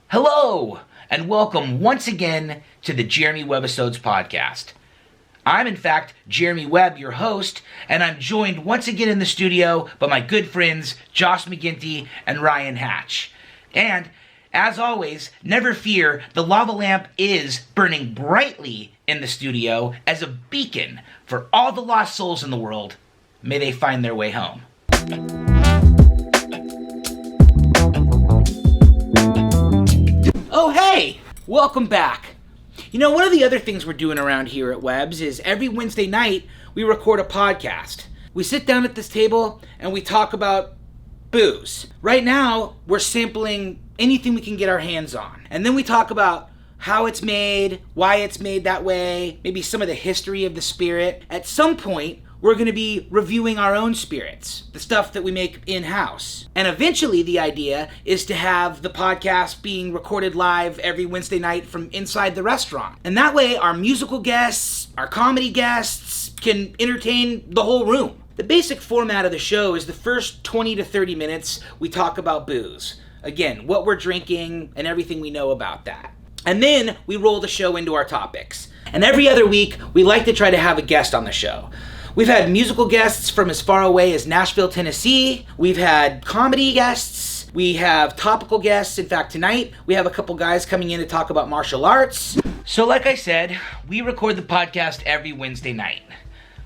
Hello, and welcome once again to the Jeremy Webbisodes podcast. I'm, in fact, Jeremy Webb, your host, and I'm joined once again in the studio by my good friends Josh McGinty and Ryan Hatch. And, as always, never fear, the lava lamp is burning brightly in the studio as a beacon for all the lost souls in the world. May they find their way home. Oh, hey! Welcome back. You know, one of the other things we're doing around here at Webbs is every Wednesday night we record a podcast. We sit down at this table and we talk about booze. Right now, we're sampling anything we can get our hands on. And then we talk about how it's made, why it's made that way, maybe some of the history of the spirit. At some point, we're going to be reviewing our own spirits, the stuff that we make in-house. And eventually the idea is to have the podcast being recorded live every Wednesday night from inside the restaurant. And that way our musical guests, our comedy guests can entertain the whole room. The basic format of the show is the first 20 to 30 minutes we talk about booze. Again, what we're drinking and everything we know about that. And then we roll the show into our topics. And every other week, we like to try to have a guest on the show. We've had musical guests from as far away as Nashville, Tennessee. We've had comedy guests. We have topical guests. In fact, tonight, we have a couple guys coming in to talk about martial arts. So like I said, we record the podcast every Wednesday night.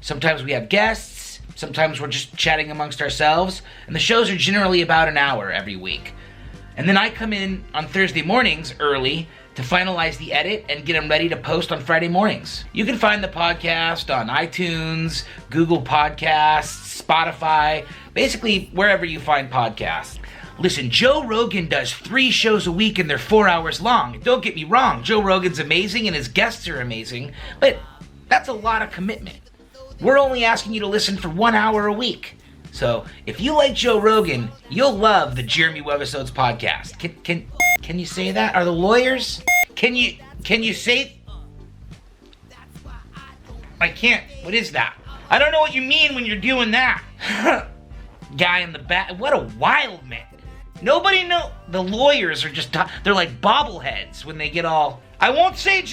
Sometimes we have guests. Sometimes we're just chatting amongst ourselves. And the shows are generally about an hour every week. And then I come in on Thursday mornings early to finalize the edit and get them ready to post on Friday mornings. You can find the podcast on iTunes, Google Podcasts, Spotify, basically wherever you find podcasts. Listen, Joe Rogan does 3 shows a week and they're 4 hours long. Don't get me wrong, Joe Rogan's amazing and his guests are amazing, but that's a lot of commitment. We're only asking you to listen for 1 hour a week. So if you like Joe Rogan, you'll love the Jeremy Webbisodes podcast. Can you say that? Are the lawyers? Can you say? I can't. What is that? I don't know what you mean when you're doing that. Guy in the back. What a wild man. Nobody know. The lawyers are just, they're like bobbleheads when they get all, I won't say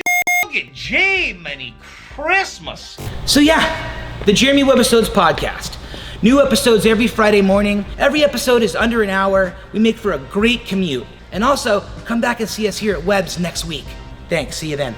Jiminy Christmas. So yeah, the Jeremy Webbisodes podcast. New episodes every Friday morning. Every episode is under an hour. We make for a great commute. And also, come back and see us here at Webbs next week. Thanks, see you then.